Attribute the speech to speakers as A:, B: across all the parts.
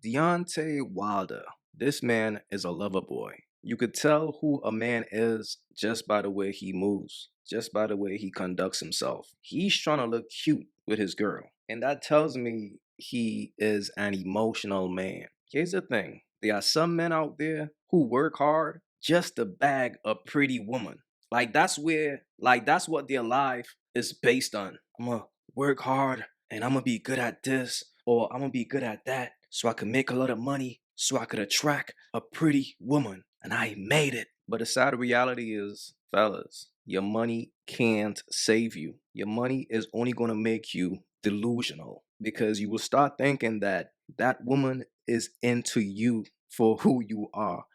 A: Deontay Wilder. This man is a lover boy. You could tell who a man is just by the way he moves, just by the way he conducts himself. He's trying to look cute with his girl. And that tells me he is an emotional man. Here's the thing. There are some men out there who work hard just to bag a pretty woman. That's what their life is based on. I'm gonna work hard and I'm gonna be good at this or I'm gonna be good at that so I can make a lot of money so I could attract a pretty woman. And I made it. But the sad reality is, fellas, your money can't save you. Your money is only gonna make you delusional because you will start thinking that that woman is into you for who you are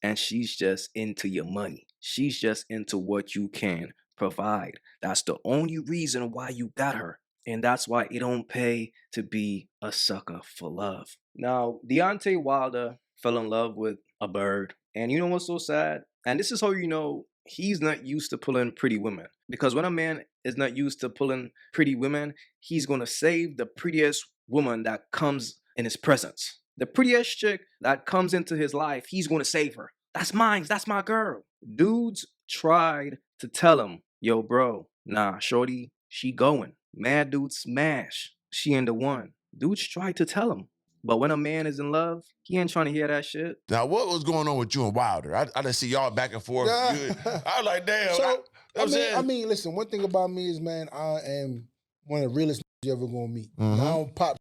A: and she's just into your money. She's just into what you can provide. That's the only reason why you got her. And that's why it don't pay to be a sucker for love. Now, Deontay Wilder fell in love with a bird. And you know what's so sad? And this is how you know he's not used to pulling pretty women. Because when a man is not used to pulling pretty women, he's going to save the prettiest woman that comes in his presence. The prettiest chick that comes into his life, he's going to save her. That's mine. That's my girl. Dudes tried to tell him, yo, bro, nah, shorty, she going. Mad dude smash. She ain't the one. Dudes tried to tell him. But when a man is in love, he ain't trying to hear that shit.
B: Now, what was going on with you and Wilder? I just see y'all back and forth. I was like, damn.
C: So, I mean, listen, one thing about me is, man, I am one of the realest you ever gonna meet. I don't pop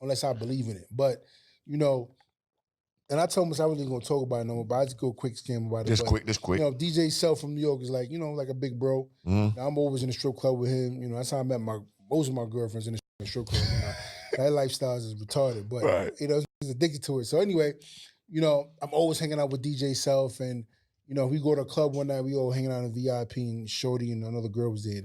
C: unless I believe in it. But, you know, and I told myself I wasn't gonna talk about it no more, but I just go quick scam about it.
B: Just quick.
C: You know, DJ Self from New York is like, you know, like a big bro. Now, I'm always in the strip club with him. You know, that's how I met most of my girlfriends in the strip club. You know? That lifestyle is retarded, but you know, he's addicted to it. So anyway, you know, I'm always hanging out with DJ Self, and you know, we go to a club one night, we all hanging out in VIP, and Shorty and another girl was there.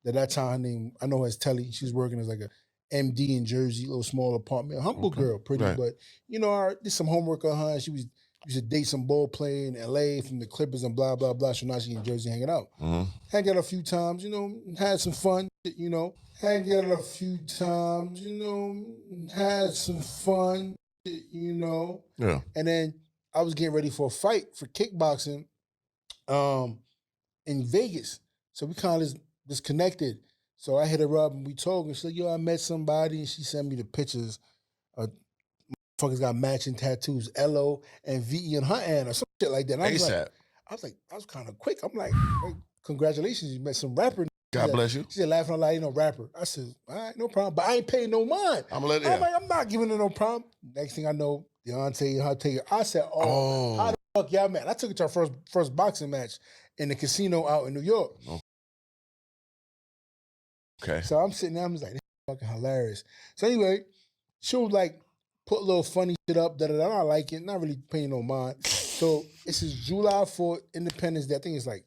C: At that time, her name, I know her as Telly. She was working as like a MD in Jersey, little small apartment, humble girl, pretty, but you know, I did some homework on her. And she used to date some ball player in LA from the Clippers and blah blah blah. So now she in Jersey hanging out. Hang out a few times, you know, had some fun, you know. Hang out a few times, you know, had some fun, you know. Yeah. And then I was getting ready for a fight for kickboxing in Vegas. So we kind of disconnected. So I hit her up and we talked. And she's like, yo, I met somebody. And she sent me the pictures. Motherfuckers got matching tattoos, LO and VE on her hand or some shit like that. And I was like, I was kind of quick. I'm like, hey, congratulations, you met some rapper.
B: God bless you.
C: She said, laughing out loud, you know, rapper. I said, all right, no problem. But I ain't paying no mind. I'm like, I'm not giving her no problem. Next thing I know, Deontay and her take it. I said, how the fuck y'all met? I took it to our first boxing match in the casino out in New York. Okay. So I'm sitting there, I'm just like, this is fucking hilarious. So anyway, she would like put a little funny shit up, I like it, not really paying no mind. So this is July 4th, Independence Day. I think it's like,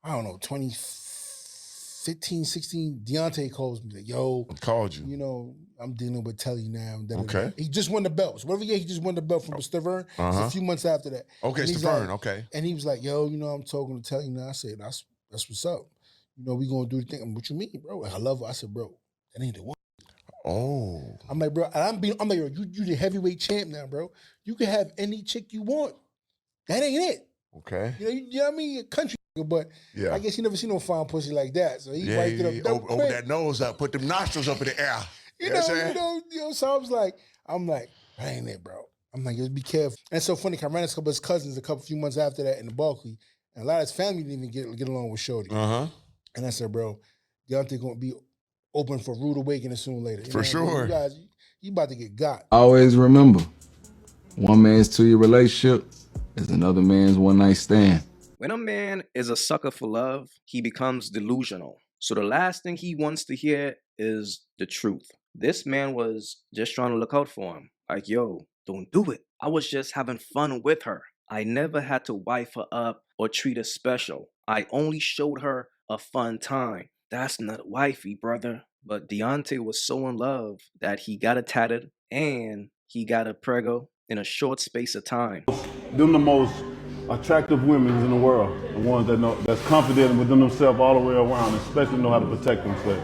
C: I don't know, 2015, 16, Deontay calls me like, yo. Called you. You know, I'm dealing with Telly now. Okay. He just won the belt. So whatever year he just won the belt from Stavern. A few months after that. Okay, Stavern, like, okay. And he was like, yo, you know, I'm talking to Telly now. I said, that's what's up. You know, we gonna do the thing. What you mean, bro? I love her. I said, bro, that ain't the one. Oh. I'm like, bro, I'm like, bro, you the heavyweight champ now, bro. You can have any chick you want. That ain't it. Okay. You know what I mean? A country, but I guess he never seen no fine pussy like that. So he wiped it up. Open that nose up, put them nostrils up in the air. You know, so I was like, that ain't it, bro. I'm like, just be careful. And it's so funny, I ran into a couple of his cousins a few months after that in the Barclay, and a lot of his family didn't even get along with Shorty. And I said, bro, Deontay gonna be open for rude awakening sooner or later. For sure. You guys, you about to get got.
D: Always remember, one man's 2-year relationship is another man's one-night stand.
A: When a man is a sucker for love, he becomes delusional. So the last thing he wants to hear is the truth. This man was just trying to look out for him. Like, yo, don't do it. I was just having fun with her. I never had to wife her up or treat her special. I only showed her a fun time. That's not wifey, brother. But Deontay was so in love that he got it tatted and he got a prego in a short space of time.
E: Them the most attractive women in the world, the ones that know, that's confident within themselves all the way around, especially know how to protect themselves.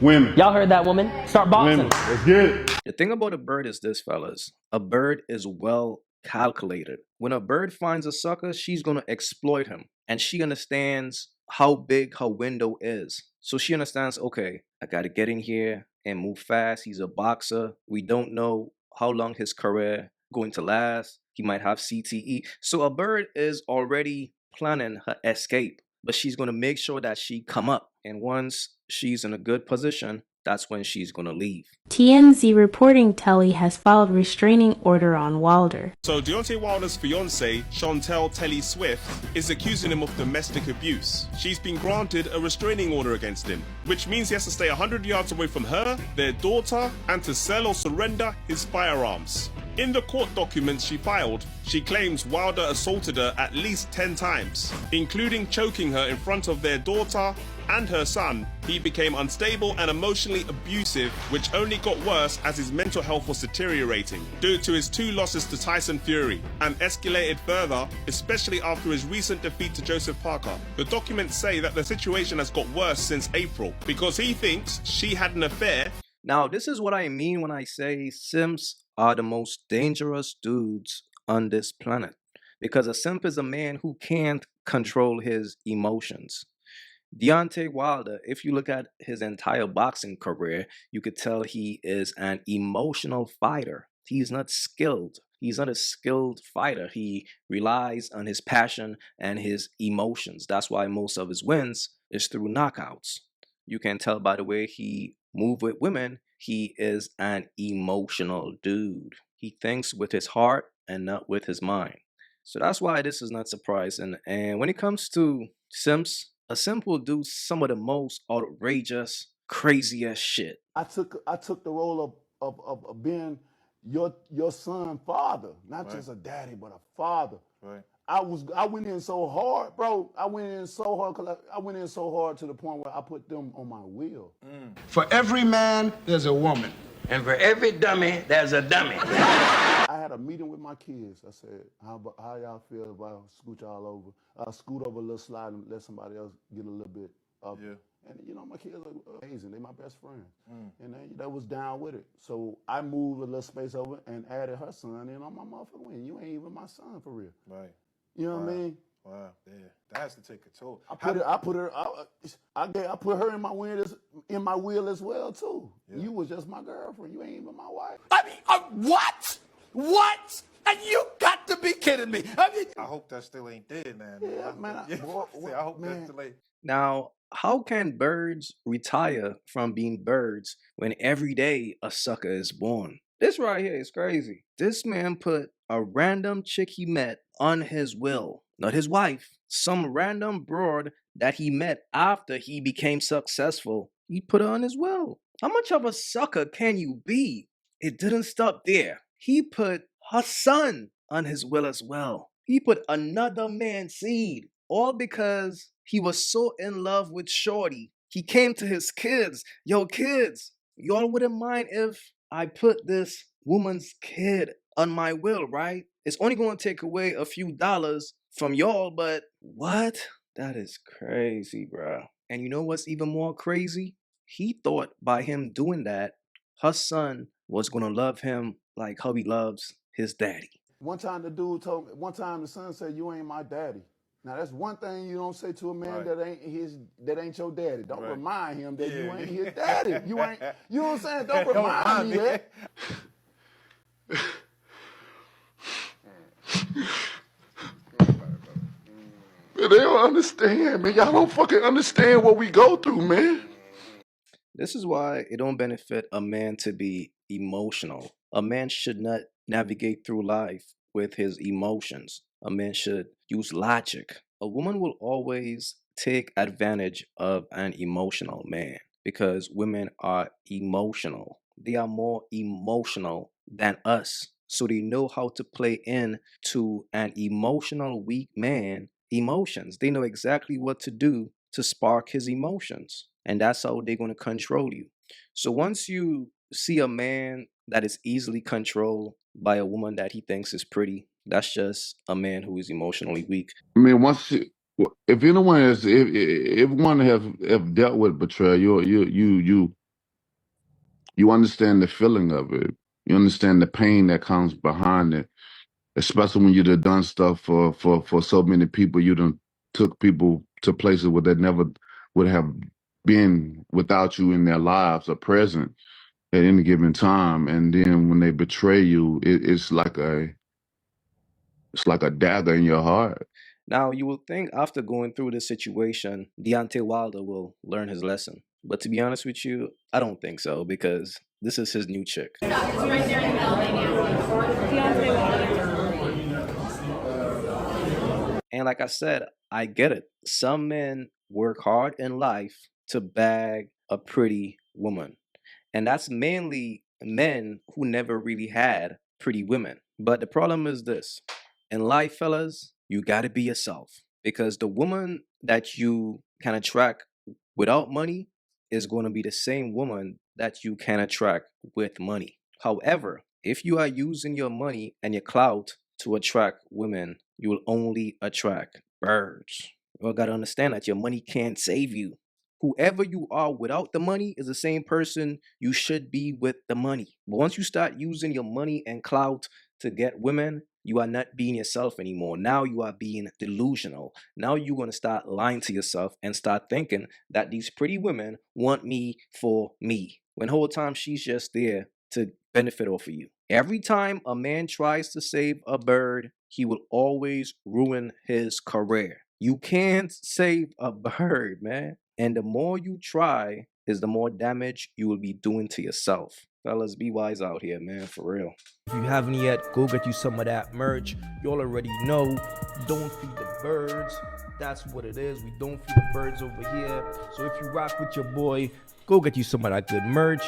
E: Women.
F: Y'all heard that, woman? Start boxing.
E: Women. Let's get it.
A: The thing about a bird is this, fellas. A bird is well calculated. When a bird finds a sucker, she's going to exploit him. And she understands how big her window is. So she understands, okay, I got to get in here and move fast. He's a boxer. We don't know how long his career going to last. He might have CTE. So a bird is already planning her escape. But she's going to make sure that she come up. And once she's in a good position, that's when she's going to leave.
G: TMZ reporting Telly has filed restraining order on Wilder.
H: So Deontay Wilder's fiancée, Chantel Telly Swift, is accusing him of domestic abuse. She's been granted a restraining order against him, which means he has to stay 100 yards away from her, their daughter, and to sell or surrender his firearms. In the court documents she filed, she claims Wilder assaulted her at least 10 times, including choking her in front of their daughter and her son. He became unstable and emotionally abusive, which only got worse as his mental health was deteriorating due to his 2 losses to Tyson Fury, and escalated further, especially after his recent defeat to Joseph Parker. The documents say that the situation has got worse since April because he thinks she had an affair.
A: Now, this is what I mean when I say simps are the most dangerous dudes on this planet. Because a simp is a man who can't control his emotions. Deontay Wilder, if you look at his entire boxing career, you could tell he is an emotional fighter. He's not skilled. He's not a skilled fighter. He relies on his passion and his emotions. That's why most of his wins is through knockouts. You can tell by the way he moves with women, he is an emotional dude. He thinks with his heart and not with his mind. So that's why this is not surprising. And when it comes to simps, a simp will do some of the most outrageous, craziest shit.
E: I took the role of being your son father, not just a daddy, but a father. Right. I went in so hard, bro. I went in so hard to the point where I put them on my wheel.
I: For every man, there's a woman.
J: And for every dummy, there's a dummy.
E: I had a meeting with my kids. I said, how y'all feel if I scoot y'all over? I'll scoot over a little slide and let somebody else get a little bit up. Yeah. And, you know, my kids are amazing. They're my best friends. And they was down with it. So I moved a little space over and added her son in on my motherfucking wing. You ain't even my son for real. Right. You know what I mean?
K: Wow, yeah, that has to take a toll.
E: I put her in my wheel as well too. Yeah. You was just my girlfriend. You ain't even my wife.
J: I mean, what? What? And you got to be kidding me. I mean,
K: I hope that still ain't dead, man.
E: Yeah, man.
K: I hope that still ain't.
A: Now, how can birds retire from being birds when every day a sucker is born? This right here is crazy. This man put a random chick he met on his will. Not his wife. Some random broad that he met after he became successful. He put her on his will. How much of a sucker can you be? It didn't stop there. He put her son on his will as well. He put another man's seed. All because he was so in love with Shorty. He came to his kids. Yo, kids, y'all wouldn't mind if I put this woman's kid on my will, right? It's only going to take away a few dollars from y'all, but what? That is crazy, bro. And you know what's even more crazy? He thought by him doing that, her son was going to love him like how he loves his daddy.
E: One time the son said, "You ain't my daddy." Now that's one thing you don't say to a man that ain't your daddy. Don't remind him that you ain't his daddy. You know what I'm saying? Don't remind me that.
I: Man, they don't understand, man. Y'all don't fucking understand what we go through, man.
A: This is why it don't benefit a man to be emotional. A man should not navigate through life with his emotions. A man should use logic. A woman will always take advantage of an emotional man because women are emotional. They are more emotional than us. So they know how to play in to an emotional weak man emotions. They know exactly what to do to spark his emotions. And that's how they're going to control you. So once you see a man that is easily controlled by a woman that he thinks is pretty, That's just a man who is emotionally weak.
I: I mean, if anyone has, if one have dealt with betrayal, you understand the feeling of it. You understand the pain that comes behind it, especially when you've done stuff for so many people. You done took people to places where they never would have been without you in their lives or present at any given time. And then when they betray you, it's like a dagger in your heart.
A: Now, you will think after going through this situation, Deontay Wilder will learn his lesson. But to be honest with you, I don't think so, because this is his new chick. And like I said, I get it. Some men work hard in life to bag a pretty woman. And that's mainly men who never really had pretty women. But the problem is this. In life, fellas, you gotta be yourself. Because the woman that you can attract without money is going to be the same woman that you can attract with money. However, if you are using your money and your clout to attract women, you will only attract birds. You all gotta understand that your money can't save you. Whoever you are without the money is the same person you should be with the money. But once you start using your money and clout to get women, you are not being yourself anymore. Now you are being delusional. Now you're going to start lying to yourself and start thinking that these pretty women want me for me, when the whole time she's just there to benefit off of you. Every time a man tries to save a bird, he will always ruin his career. You can't save a bird, man. And the more you try is the more damage you will be doing to yourself. Fellas, be wise out here, man, for real.
L: If you haven't yet, go get you some of that merch. You all already know, don't feed the birds. That's what it is. We don't feed the birds over here. So if you rock with your boy, go get you some of that good merch.